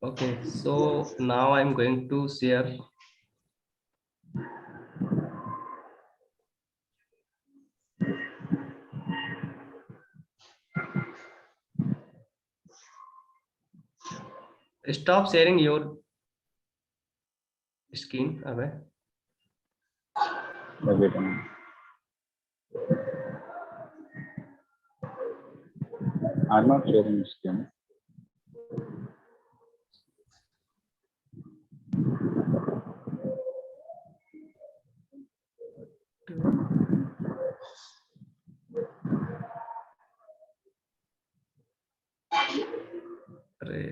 Okay, so now I'm going to share. Stop sharing your screen. अबे Wait a minute. I'm not sharing screen. अरे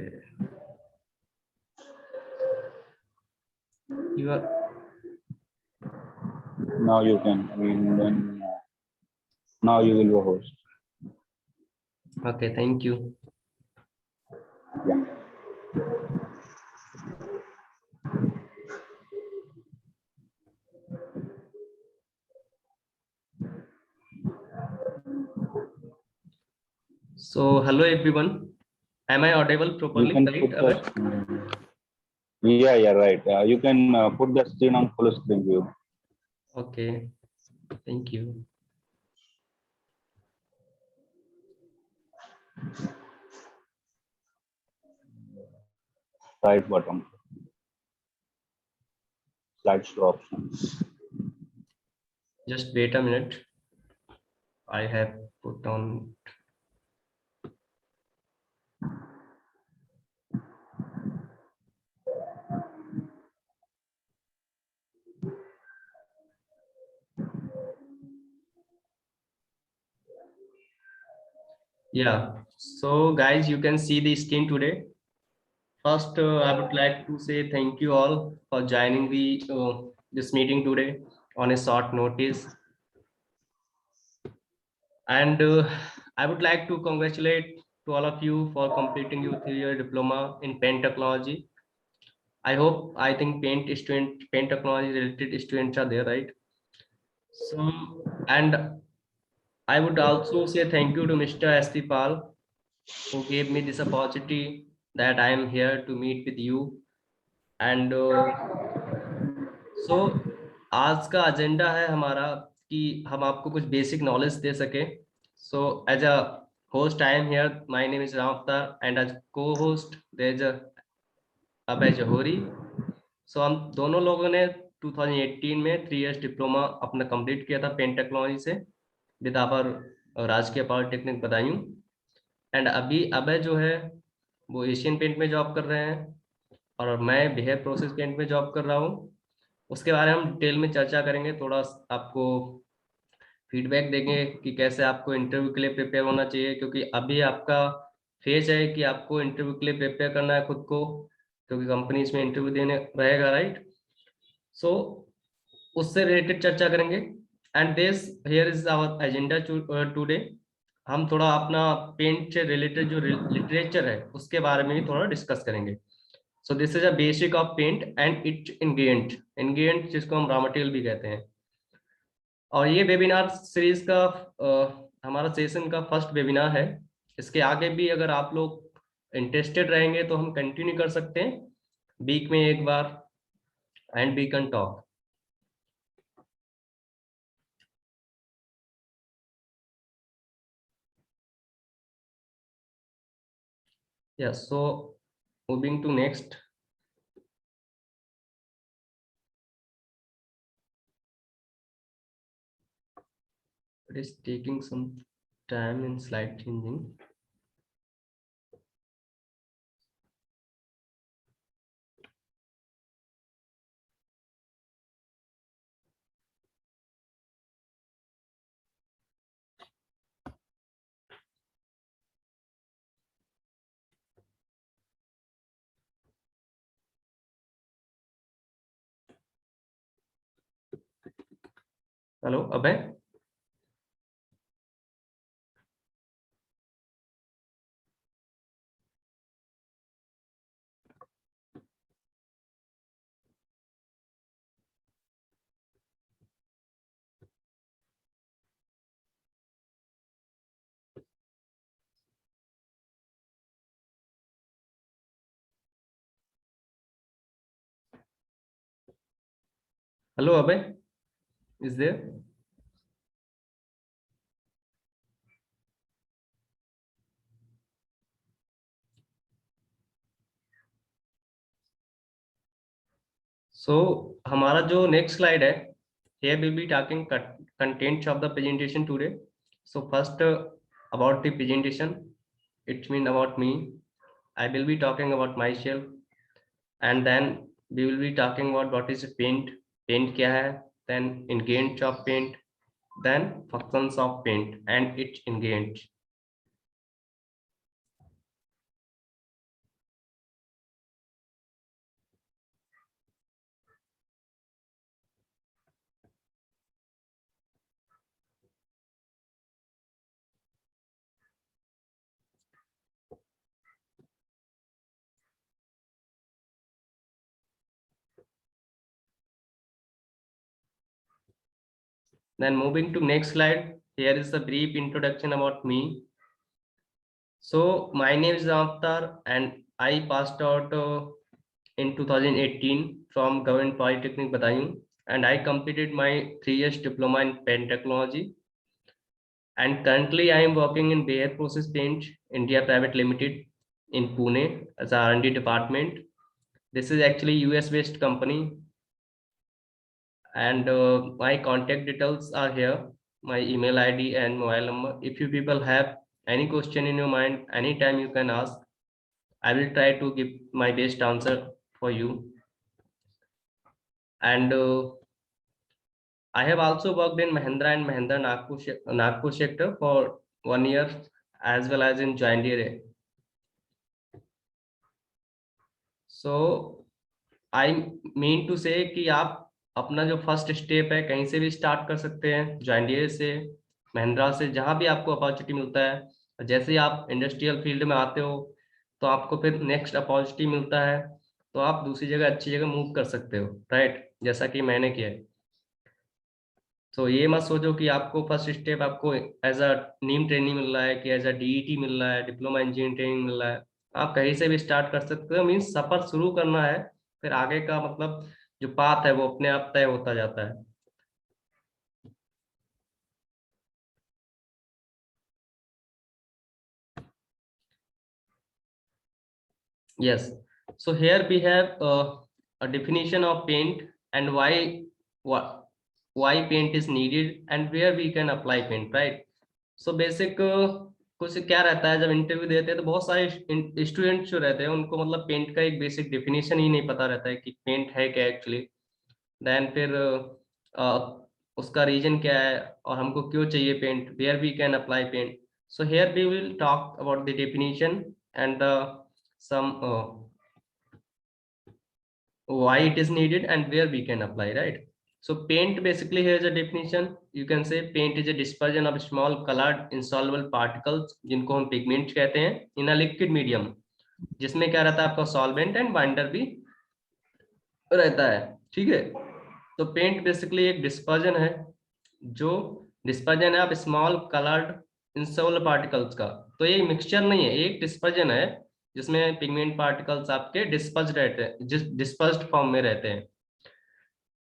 you are Now you can. I mean, then now you will be host. okay. Thank you. Yeah. So hello everyone. Am I audible You properly? can Right? put अबे the. Yeah, right. You can put the screen on full screen view. Okay. Thank you. Right button. Slideshow options. Just wait a minute. I have put on. Yeah. So guys, you can see the screen today. First, I would like to say thank you all for joining the this meeting today on a short notice. And I would like to congratulate to all of you for completing your 3-year diploma in paint technology. I think paint technology related students are there, right? So, and I would also say thank you to Mr. S.P. Pal who gave me this opportunity that I am here to meet with you. And सो आज का agenda है हमारा कि हम आपको कुछ basic knowledge दे सके. So as a host I am here. My name is Ram Avatar and as co host there is Abhay Johri. सो हम दोनों लोगों ने 2018 में 3 इयर्स डिप्लोमा अपना कंप्लीट किया था पेंट टेक्नोलॉजी से विद आवर राजकीय पॉलिटेक्निक बदायूं. एंड अभी अभय जो है वो एशियन पेंट में जॉब कर रहे हैं और मैं बिहेव प्रोसेस पेंट में जॉब कर रहा हूँ. उसके बारे में हम डिटेल में चर्चा करेंगे. थोड़ा आपको फीडबैक देंगे कि कैसे आपको इंटरव्यू के लिए प्रिपेयर होना चाहिए, क्योंकि अभी आपका फेज है कि आपको इंटरव्यू के लिए प्रिपेयर करना है खुद को, क्योंकि कंपनी इसमें इंटरव्यू देने रहेगा, राइट? सो उससे रिलेटेड चर्चा करेंगे. And this here is our agenda today. हम थोड़ा अपना पेंट से रिलेटेड जो लिटरेचर है उसके बारे में भी थोड़ा डिस्कस करेंगे. So this is a basic of paint and it ingredient जिसको हम रॉ मटेरियल भी कहते हैं. और ये वेबिनार सीरीज का हमारा सेशन का फर्स्ट वेबिनार है. इसके आगे भी अगर आप लोग इंटरेस्टेड रहेंगे तो हम कंटिन्यू कर सकते हैं वीक में एक बार and we can talk. Yes. So moving to next. It is taking some time in slide changing. Hello Abhay. Hello, Abhay. Is there? So हमारा जो next slide है, here we'll be talking contents of the presentation today. So first, about the presentation, it means about me. I will be talking about myself, and then we will be talking about what is paint, paint क्या है, then ingredients of paint, then functions of paint and its ingredients. Then moving to next slide, here is a brief introduction about me. So my name is Avatar and I passed out in 2018 from Government Polytechnic Badaयूं, and I completed my 3 years diploma in paint technology. And currently I am working in Bayer Process Paint India Private Limited in Pune as a R&D department. This is actually US based company, and my contact details are here, my email ID and mobile number. If you people have any question in your mind, anytime you can ask. I will try to give my best answer for you. And I have also worked in Mahindra and Mahindra Nagpur sector for 1 year, as well as in John Deere. So I mean to say कि आप अपना जो first step है कहीं से भी start कर सकते हैं, जॉन डीरे से, महिंद्रा से, जहां भी आपको अपॉर्चुनिटी मिलता है। जैसे ही आप इंडस्ट्रियल फील्ड में आते हो तो आपको फिर नेक्स्ट अपॉर्चुनिटी मिलता है, तो आप दूसरी जगह अच्छी जगह मूव कर सकते हो, राइट, जैसा कि मैंने किया है। तो ये मत सोचो कि आपको फर्स्ट स्टेप आपको एज अ नीम ट्रेनिंग मिल रहा है कि एज अ डीईटी मिल रहा है, डिप्लोमा इंजीनियरिंग ट्रेनिंग मिल रहा है। आप कहीं से भी स्टार्ट कर सकते हो, मीन्स सफर शुरू करना है, फिर आगे का मतलब जो पाथ है वो अपने आप तय होता जाता है। Yes, so here we have a definition of paint and why why paint is needed and where we can apply paint, right? So basic कुछ क्या रहता है, जब इंटरव्यू देते हैं तो बहुत सारे स्टूडेंट्स जो रहते हैं उनको मतलब पेंट का एक बेसिक डेफिनेशन ही नहीं पता रहता है कि पेंट है क्या एक्चुअली। देन फिर उसका रीजन क्या है और हमको क्यों चाहिए paint, where we can apply paint. So here we will talk about the definition and the some why it is needed and where we can apply, right? So paint basically, here's a definition. You can say paint is a dispersion of small colored insoluble particles जिनको हम pigments कहते हैं in a liquid medium, जिसमें क्या रहता है आपका solvent and binder भी रहता है, ठीक है। तो पेंट बेसिकली एक डिस्पर्जन है, जो डिस्पर्जन है आप स्मॉल कलर्ड इंसोल पार्टिकल्स का। तो ये मिक्सचर नहीं है, एक डिस्पर्जन है जिसमें पिगमेंट पार्टिकल्स आपके डिस्पर्ज रहते हैं, जिस डिस्पर्स्ड फॉर्म में रहते हैं।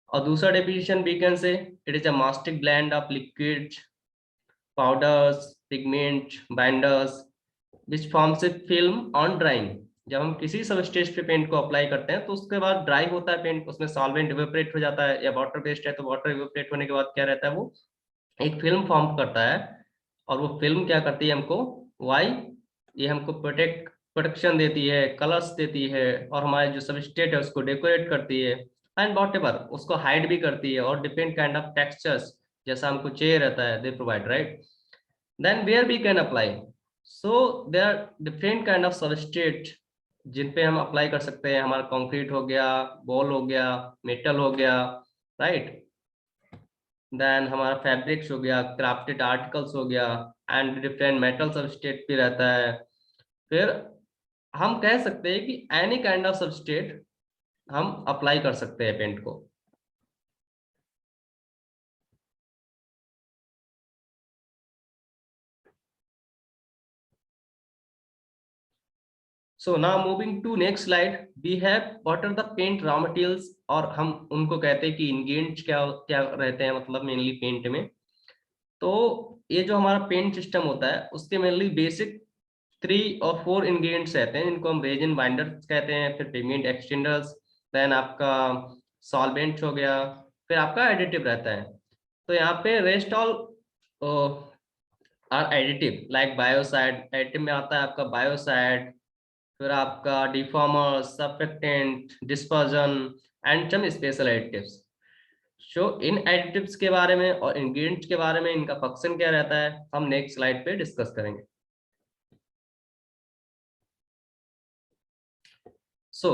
और दूसरा definition we can say it is a mastic blend of liquid powders pigment binders which forms a film on drying. जब हम किसी सबस्टेज पे पेंट को अप्लाई करते हैं तो उसके बाद ड्राई होता है पेंट, उसमें सॉल्वेंट इवेपोरेट हो जाता है, या वाटर बेस्ड है तो वाटर इवेपोरेट होने के बाद क्या रहता है, वो एक फिल्म फॉर्म करता है। और वो फिल्म क्या करती है हमको, वाई, ये हमको प्रोटेक्शन देती है, कलर्स देती है, और हमारे जो सबस्ट्रेट है उसको डेकोरेट करती है, एंड वॉट एवर उसको हाइड भी करती है, और डिफरेंट काइंड ऑफ टेक्सचर्स जैसा हमको चाहिए रहता है they provide, right. Then where we can apply, so there are different kind of substrate जिन पे हम अप्लाई कर सकते हैं। हमारा कंक्रीट हो गया, बॉल हो गया, मेटल हो गया, राइट। देन हमारा फैब्रिक्स हो गया, क्राफ्टेड आर्टिकल्स हो गया, एंड डिफरेंट मेटल सबस्ट्रेट भी रहता है। फिर हम कह सकते हैं कि एनी काइंड ऑफ सबस्ट्रेट हम अप्लाई कर सकते हैं पेंट को। So now moving to next slide, we have what are the paint raw materials, और हम उनको कहते हैं कि इंग्रेडिएंट्स क्या क्या रहते हैं, मतलब मेनली पेंट में। तो ये जो हमारा पेंट सिस्टम होता है उसके मेनली बेसिक 3 और 4 इंग्रेडिएंट्स रहते हैं, जिनको हम रेजिन बाइंडर्स कहते हैं, फिर पिगमेंट एक्सटेंडर्स, देन आपका सॉल्वेंट हो गया, फिर आपका एडिटिव रहता है। तो यहाँ पे rest all are additive like biocide, additive में आता है आपका बायोसाइड, फिर आपका defoamer, surfactant, dispersion and some special additives. So इन एडिटिव्स के बारे में और इंग्रेडिएंट्स के बारे में, इनका फंक्शन क्या रहता है, हम नेक्स्ट स्लाइड पे डिस्कस करेंगे। So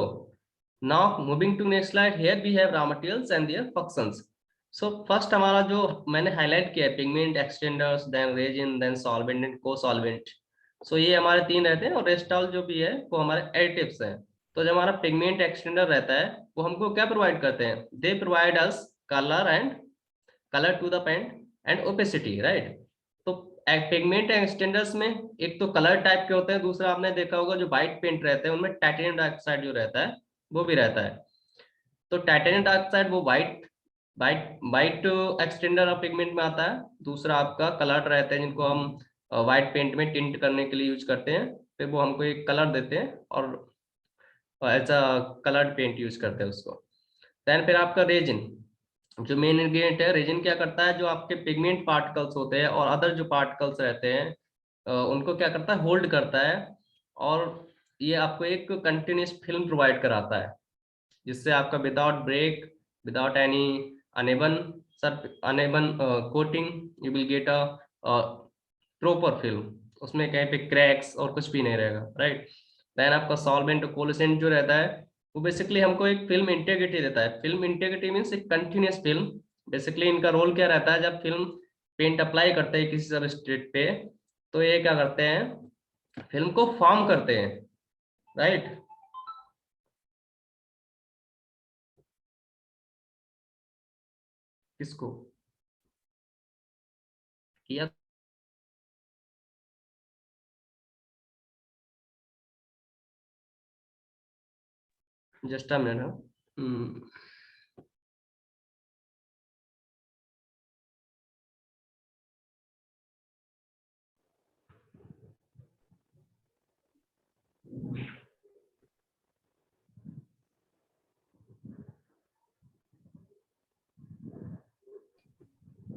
now moving to next slide, here we have raw materials and their functions. So first हमारा जो मैंने हाईलाइट किया है, pigment extenders, then resin, then solvent and co solvent. सो ये हमारे 3 रहते हैं, और रेस्ट ऑल जो भी है वो हमारे एडिटिव्स हैं। तो जो हमारा पिगमेंट एक्सटेंडर रहता है वो हमको क्या प्रोवाइड करते हैं, they provide us colour and colour to the paint and opacity, right. तो पिगमेंट एक्सटेंडर्स में एक तो कलर टाइप के होते हैं, दूसरा आपने देखा होगा जो व्हाइट पेंट रहते हैं उनमें टाइटेनियम डाइऑक्साइड जो रहता है वो भी रहता है। तो टाइटेनियम डाइऑक्साइड वो white white white extender of pigment में आता है। दूसरा आपका कलर रहते हैं जिनको हम व्हाइट पेंट में टिंट करने के लिए यूज करते हैं, फिर वो हमको एक कलर देते हैं और as a coloured paint use करते हैं उसको। देन फिर आपका रेजिन, जो मेन इंग्रेडिएंट है, रेजिन क्या करता है, जो आपके पिगमेंट पार्टिकल्स होते हैं और अदर जो पार्टिकल्स रहते हैं उनको क्या करता है, होल्ड करता है, और ये आपको एक कंटिन्यूस फिल्म प्रोवाइड कराता है, जिससे आपका without break, without any uneven uneven coating, you will get a proper film, उसमें कहीं पे क्रैक्स और कुछ भी नहीं रहेगा, राइट। देन आपका सॉल्वेंट कोलेसेंट जो रहता है वो बेसिकली हमको एक फिल्म इंटेग्रिटी देता है। फिल्म इंटेग्रिटी मीन्स एक कंटिन्यूस फिल्म। बेसिकली इनका रोल क्या रहता है, जब फिल्म पेंट अप्लाई करते हैं किसी सबस्ट्रेट पे, तो ये क्या करते हैं, फिल्म को फॉर्म करते हैं, राइट। किसको किया, जस्ट अ मिनट।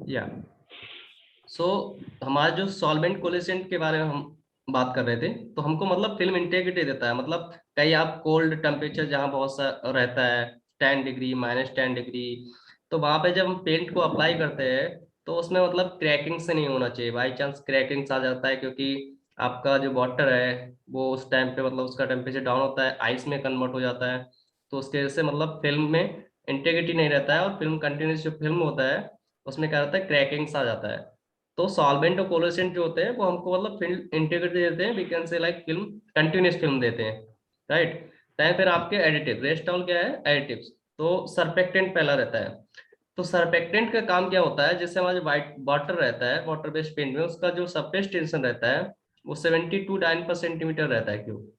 या सो हमारा जो सॉल्वेंट कोलेसेंट के बारे में हम बात कर रहे थे, तो हमको मतलब फिल्म इंटेग्रिटी देता है। मतलब कहीं आप कोल्ड टेम्परेचर जहाँ बहुत सा रहता है, 10 डिग्री, -10 डिग्री, तो वहां पे जब हम पेंट को अप्लाई करते हैं तो उसमें मतलब क्रैकिंग से नहीं होना चाहिए। बाई चांस क्रैकिंग्स आ जाता है क्योंकि आपका जो वाटर है वो उस टाइम पे मतलब उसका टेम्परेचर डाउन होता है, आइस में कन्वर्ट हो जाता है, तो उसके वजह से मतलब फिल्म में इंटेग्रिटी नहीं रहता है, और फिल्म कंटिन्यूस जो फिल्म होता है उसमें क्या रहता है, क्रैकिंग्स आ जाता है। तो सॉल्वेंट और कोलेसेंट जो होते हैं वो हमको मतलब फिल्म इंटीग्रिटी देते हैं, we can say like film continuous film देते हैं, राइट। चाहे फिर आपके एडिटिव, रेस्ट ऑल क्या है, एडिटिव्स। तो सरफेक्टेंट पहला रहता है। तो सरफेक्टेंट का काम क्या होता है, जैसे हमारा जो वाइट वाटर रहता है, वाटर बेस्ड पेंट में उसका जो सरफेस टेंशन रहता है वो 70 to 9 सेंटीमीटर रहता है क्यूब।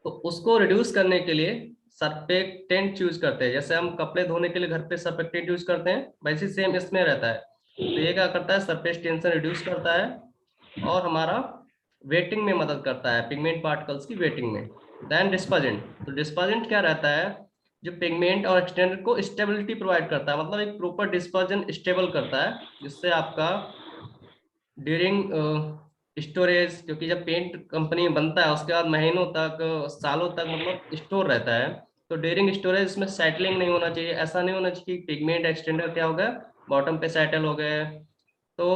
तो उसको रिड्यूस करने के लिए सरफेक्टेंट यूज करते हैं। जैसे हम कपड़े धोने के लिए घर पे सरफेक्टेंट यूज करते हैं, वैसे सेम इसमें रहता है। तो ये क्या करता है, सरफेस टेंशन रिड्यूस करता है और हमारा वेटिंग में मदद करता है, पिगमेंट पार्टिकल्स की वेटिंग में। देन डिस्पर्जेंट, तो डिस्पर्जेंट क्या रहता है, जो पिगमेंट और एक्सटेंडर को स्टेबिलिटी प्रोवाइड करता है, मतलब एक प्रॉपर डिस्पर्जन स्टेबल करता है, जिससे आपका ड्यूरिंग स्टोरेज, क्योंकि जब पेंट कंपनी में बनता है उसके बाद महीनों तक, सालों तक मतलब स्टोर रहता है, तो ड्यूरिंग स्टोरेज इसमें सेटलिंग नहीं होना चाहिए। ऐसा नहीं होना चाहिए कि पिगमेंट एक्सटेंडर क्या हो गया, बॉटम पे सेटल हो गए। तो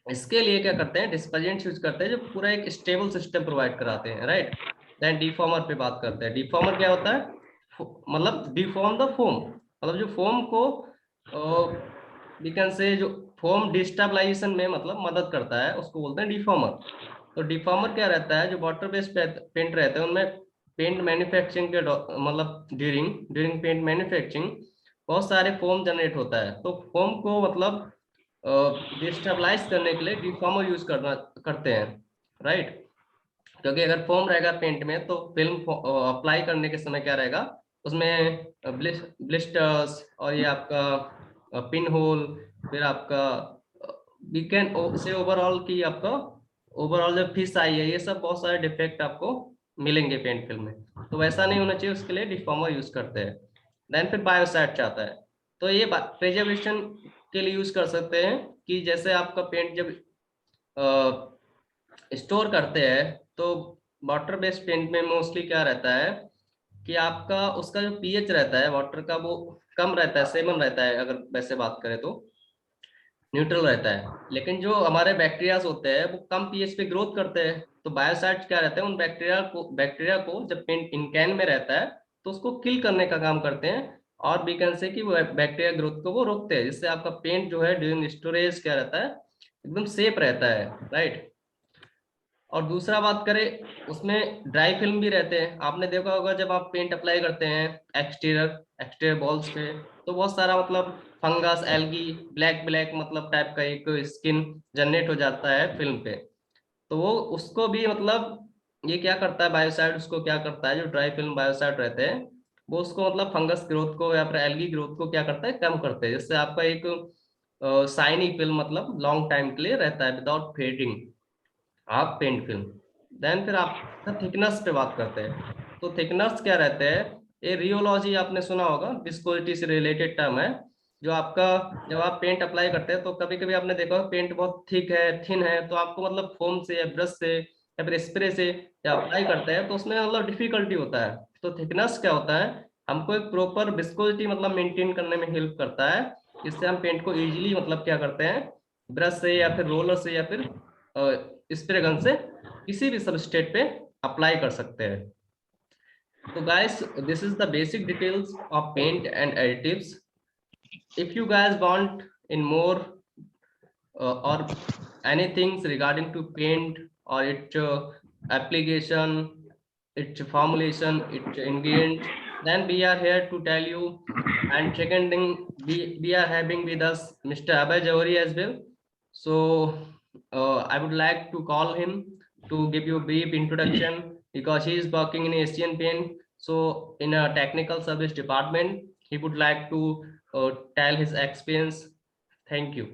इसके लिए क्या करते हैं, डिस्पर्जेंट यूज करते हैं जो पूरा एक स्टेबल सिस्टम प्रोवाइड कराते हैं, राइट। देन डिफॉर्मर पे बात करते हैं। डिफॉर्मर क्या होता है, मतलब डिफॉर्म द फोम, मतलब जो फोम को वी कैन से जो फोम डिस्टेबलाइजेशन में मतलब मदद करता है, उसको बोलते हैं डिफॉर्मर। तो डिफॉर्मर क्या रहता है, जो वाटर बेस्ड पेंट रहते हैं उनमें पेंट मैन्युफैक्चरिंग के मतलब ड्यूरिंग ड्यूरिंग पेंट मैन्युफैक्चरिंग बहुत सारे फोम जनरेट होता है। तो फोम को मतलब डिस्टेबलाइज करने के लिए डिफॉर्मर यूज करते हैं, राइट। क्योंकि अगर फोम रहेगा पेंट में तो फिल्म अप्लाई करने के समय क्या रहेगा, उसमें ब्लिस्टर्स और ये आपका पिन होल, फिर आपका वीकेंड से ओवरऑल की आपका ओवरऑल जो फिश आई है, ये सब बहुत सारे डिफेक्ट आपको मिलेंगे पेंट फिल्म में। तो वैसा नहीं होना चाहिए, उसके लिए डिफॉर्मर यूज करते हैं। देन फिर बायोसैट चाहता है, तो ये प्रिजर्वेशन के लिए यूज कर सकते हैं कि जैसे आपका पेंट जब स्टोर करते हैं तो वाटर बेस्ड पेंट में मोस्टली क्या रहता है कि आपका उसका जो पीएच रहता है वाटर का वो कम रहता है, सेवन रहता है, अगर वैसे बात करें तो न्यूट्रल रहता है। लेकिन जो हमारे बैक्टीरियाज होते हैं वो कम पीएच पे ग्रोथ करते हैं, तो बायोसाइट्स क्या रहते हैं, उन बैक्टीरिया को जब पेंट इनकैन में रहता है तो उसको किल करने का काम करते हैं, और वी कैन से कि वो बैक्टीरिया ग्रोथ को वो रोकते हैं, जिससे आपका पेंट जो है ड्यूरिंग स्टोरेज क्या रहता है, एकदम सेफ रहता है, राइट। और दूसरा बात करें, उसमें ड्राई फिल्म भी रहते हैं। आपने देखा होगा जब आप पेंट अप्लाई करते हैं एक्सटीरियर एक्सटीरियर बॉल्स पे, तो बहुत सारा मतलब फंगस एल्गी ब्लैक ब्लैक मतलब टाइप का एक स्किन जनरेट हो जाता है फिल्म पे। तो वो उसको भी मतलब ये क्या करता है बायोसाइड, उसको क्या करता है जो ड्राई फिल्म बायोसाइड रहते हैं, वो उसको मतलब फंगस ग्रोथ को या फिर एल्गी ग्रोथ को क्या करता है, कम करते हैं, जिससे आपका एक साइनी फिल्म मतलब लॉन्ग टाइम के लिए रहता है विदाउट फेडिंग आप पेंट फिल्म। देन फिर आप थिकनेस पे बात करते हैं, तो थिकनेस क्या रहते हैं, ये रियोलॉजी आपने सुना होगा, विस्कोसिटी से रिलेटेड टर्म है। जो आपका जब आप पेंट अप्लाई करते हैं तो कभी कभी आपने देखा होगा पेंट बहुत थिक है थिन है, तो आपको मतलब फोम से या ब्रश से या फिर स्प्रे से या अप्लाई करते हैं तो उसमें मतलब डिफिकल्टी होता है। तो थिकनेस क्या होता है, हमको एक प्रॉपर विस्कोसिटी मतलब मेंटेन करने में हेल्प करता है, इससे हम पेंट को इजीली मतलब क्या करते हैं, ब्रश से या फिर रोलर से या फिर स्प्रे गन से किसी भी सबस्ट्रेट पे अप्लाई कर सकते हैं। तो guys, this is the basic details of paint and additives. If you guys want in more or anything regarding to paint or its application, its formulation, its ingredients, then we are here to tell you. And second thing, we are having with us Mr. Abhay Jawhari as well. So I would like to call him to give you a brief introduction because he is working in Asian Paint. So in a technical service department, he would like to tell his experience. Thank you.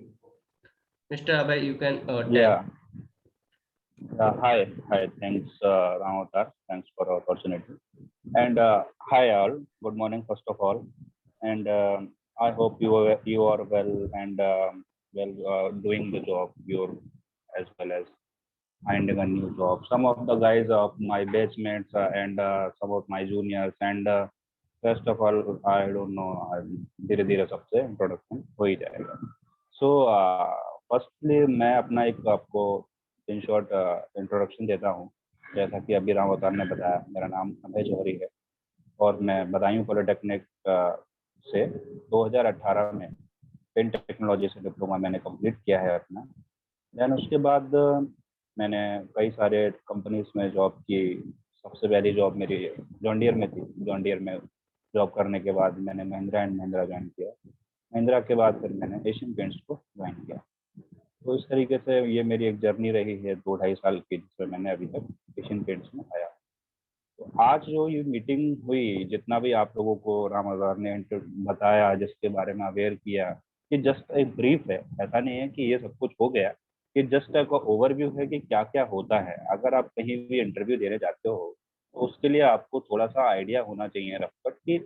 Mr. Abhay, you can tell. Yeah. Hi. Thanks, Ram Avatar. Thanks for the opportunity. And hi all. Good morning, first of all. And I hope you are well and doing the job. You're as well as finding a new job. Some of the guys of my batchmates and some of my juniors and first of all, I don't know. धीरे धीरे सबसे introduction हो ही जाएगा. So firstly मैं अपना एक आपको in short introduction देता हूँ। जैसा कि अभी राम अवतार ने बताया, मेरा नाम अभय जौहरी है और मैं बदायूं पॉलिटेक्निक से 2018 में पेंट टेक्नोलॉजी से डिप्लोमा मैंने कंप्लीट किया है अपना। देन उसके बाद मैंने कई सारे कंपनीज में जॉब की। सबसे पहली जॉब मेरी जॉन डियर में थी। जॉन डियर में जॉब करने के बाद मैंने महिंद्रा एंड महिंद्रा ज्वाइन किया। महिंद्रा के बाद फिर मैंने एशियन पेंट्स को ज्वाइन किया। तो इस तरीके से ये मेरी एक जर्नी रही है 2-2.5 साल की, जिसमें मैंने अभी तक एशियन पेंट्स में आया। तो आज जो ये मीटिंग हुई, जितना भी आप लोगों को राम अवतार ने बताया, जिसके बारे में अवेयर किया, ये जस्ट एक ब्रीफ है। ऐसा नहीं है कि ये सब कुछ हो गया। ये जस्ट एक ओवरव्यू है कि क्या क्या होता है। अगर आप कहीं भी इंटरव्यू देने जाते हो तो उसके लिए आपको थोड़ा सा आइडिया होना चाहिए रफकट कि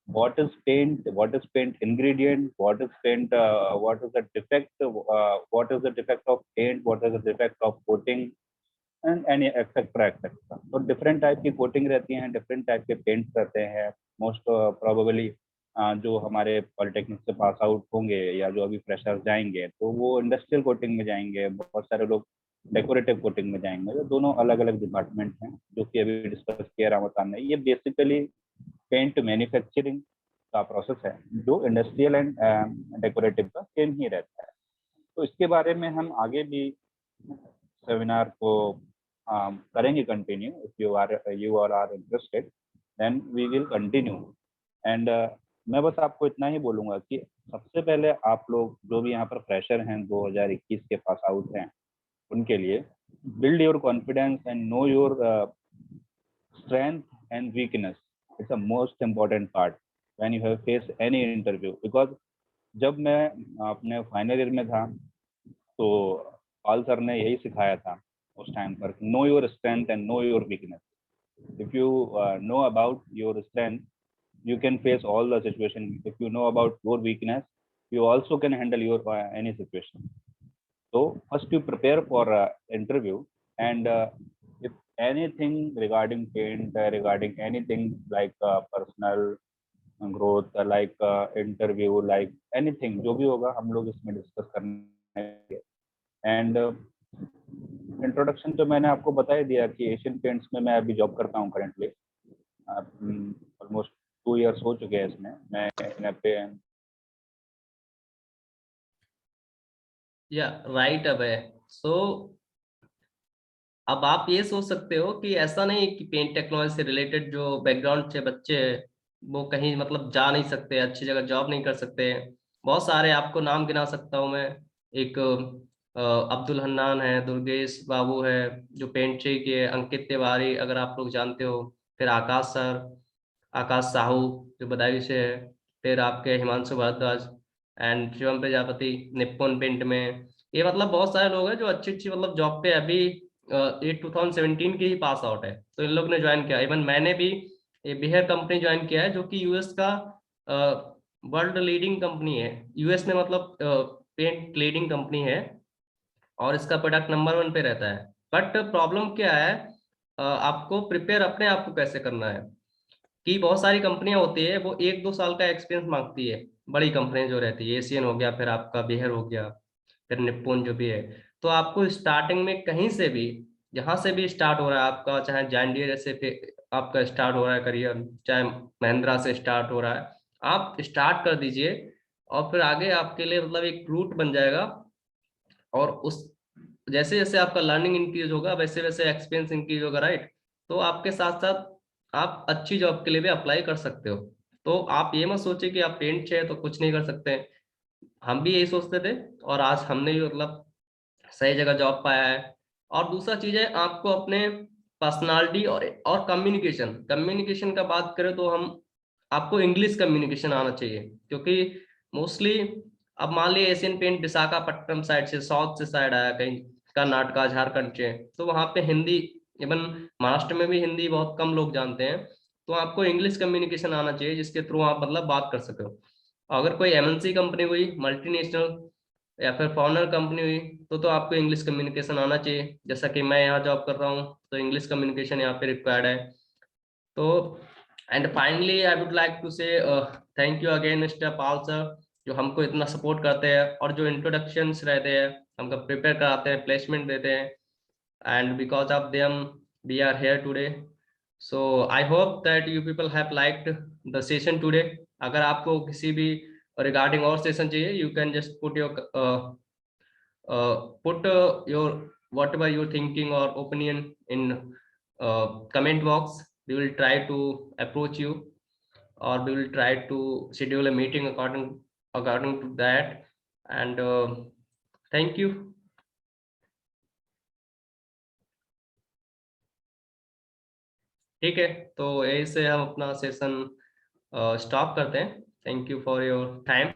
what is paint ingredient, what is the defect, what is the defect of paint, what is the defect of coating and any etcetera etcetera. तो डिफरेंट टाइप की कोटिंग रहती हैं, डिफरेंट टाइप के पेंट्स रहते हैं। मोस्ट प्रोबेबली जो हमारे polytechnic से पास आउट होंगे या जो अभी फ्रेशर्स जाएंगे तो वो इंडस्ट्रियल कोटिंग में जाएंगे, बहुत सारे लोग डेकोरेटिव कोटिंग में जाएंगे। तो दोनों अलग अलग डिपार्टमेंट हैं जो कि अभी डिस्कस किया रामतान ने। ये बेसिकली पेंट मैन्युफैक्चरिंग का प्रोसेस है जो इंडस्ट्रियल एंड डेकोरेटिव का सेम ही रहता है। तो इसके बारे में हम आगे भी सेमिनार को करेंगे continue. If you are interested then we will continue. And मैं बस आपको इतना ही बोलूँगा कि सबसे पहले आप लोग जो भी यहाँ पर फ्रेशर हैं 2021 के पास आउट हैं, उनके लिए build your confidence and know your strength and weakness. It's the most important part when you have faced any interview. Because जब मैं अपने फाइनल ईयर में था तो पाल सर ने यही सिखाया था उस टाइम पर, know your strength and know your weakness. If you know about your strength you can face all the situation. If you know about your weakness, you also can handle your any situation. So first you prepare for interview, and if anything regarding paint, regarding anything like personal growth, like interview, like anything जो भी होगा हम लोग इसमें discuss करेंगे। And introduction तो मैंने आपको बता ही दिया कि एशियन पेंट्स में मैं अभी जॉब करता हूँ करेंटली। ऑलमोस्ट 2 years हो चुके हैं इसमें। मैं यहाँ पे या राइट अभय। सो अब आप ये सोच सकते हो कि ऐसा नहीं कि पेंट टेक्नोलॉजी से रिलेटेड जो बैकग्राउंड से बच्चे हैं वो कहीं मतलब जा नहीं सकते, अच्छी जगह जॉब नहीं कर सकते। बहुत सारे आपको नाम गिना सकता हूँ मैं। एक अब्दुल हन्नान है, दुर्गेश बाबू है जो पेंट से किए, अंकित तिवारी अगर आप लोग जानते हो, फिर आकाश सर, आकाश साहू जो बदायूं से है, फिर आपके Himanshu Bhardwaj and Shivam Prajapati Nippon Paint में। ये मतलब बहुत सारे लोग हैं जो अच्छी अच्छी मतलब जॉब पे अभी ये 2017 की ही पास आउट है, तो इन लोग ने ज्वाइन किया। इवन मैंने भी ये बिहेर कंपनी ज्वाइन किया है जो कि यूएस का वर्ल्ड लीडिंग कंपनी है। यूएस में मतलब पेंट लीडिंग कंपनी है और इसका प्रोडक्ट नंबर 1 पे रहता है। बट प्रॉब्लम क्या है, आपको प्रिपेयर अपने आप को कैसे करना है कि बहुत सारी कंपनियां होती है वो 1-2 साल का एक्सपीरियंस मांगती है, बड़ी कंपनियां जो रहती है, एशियन हो गया, फिर आपका बिहेर हो गया, फिर निप्पॉन जो भी है। तो आपको स्टार्टिंग में कहीं से भी, जहां से भी स्टार्ट हो रहा है आपका, चाहे जॉन डीरे जैसे आपका स्टार्ट हो रहा है करियर, चाहे महिंद्रा से स्टार्ट हो रहा है, आप स्टार्ट कर दीजिए और फिर आगे आपके लिए मतलब एक रूट बन जाएगा। और उस जैसे जैसे आपका लर्निंग इंक्रीज होगा वैसे वैसे एक्सपीरियंस इंक्रीज होगा, राइट। तो आपके साथ साथ आप अच्छी जॉब के लिए भी अप्लाई कर सकते हो। तो आप ये मत सोचिए कि आप पेंट से है तो कुछ नहीं कर सकते। हम भी यही सोचते थे और आज हमने भी मतलब सही जगह जॉब पाया है। और दूसरा चीज है, आपको अपने पर्सनालिटी और कम्युनिकेशन कम्युनिकेशन का बात करें तो हम आपको इंग्लिश कम्युनिकेशन आना चाहिए, क्योंकि मोस्टली अब मान लीजिए एशियन पेंट विशाखापट्टनम साइड से, साउथ से साइड आया, कहीं कर्नाटका झारखंड से, तो वहां पे हिंदी, इवन महाराष्ट्र में भी हिंदी बहुत कम लोग जानते हैं। तो आपको इंग्लिश कम्युनिकेशन आना चाहिए जिसके थ्रू आप मतलब बात कर सको। अगर कोई एमएनसी कंपनी हुई, मल्टीनेशनल या फिर फॉरेनर कंपनी हुई, तो आपको इंग्लिश कम्युनिकेशन आना चाहिए। जैसा कि मैं यहाँ जॉब कर रहा हूँ तो इंग्लिश कम्युनिकेशन यहाँ पे रिक्वायर्ड है। तो and finally I would like to say thank you again mister Pal sir, जो हमको इतना सपोर्ट करते हैं और जो इंट्रोडक्शंस रहते हैं हमको प्रिपेयर कराते हैं, प्लेसमेंट देते हैं, and because of them we are here today. So I hope that you people have liked the session today. अगर आपको किसी भी रिगार्डिंग और सेशन चाहिए, you can just put your whatever you're thinking or opinion in comment box. We will try to approach you, or we will try to schedule a meeting according to that. And thank you. ठीक है, तो यही से हम अपना session stop करते हैं। Thank you for your time.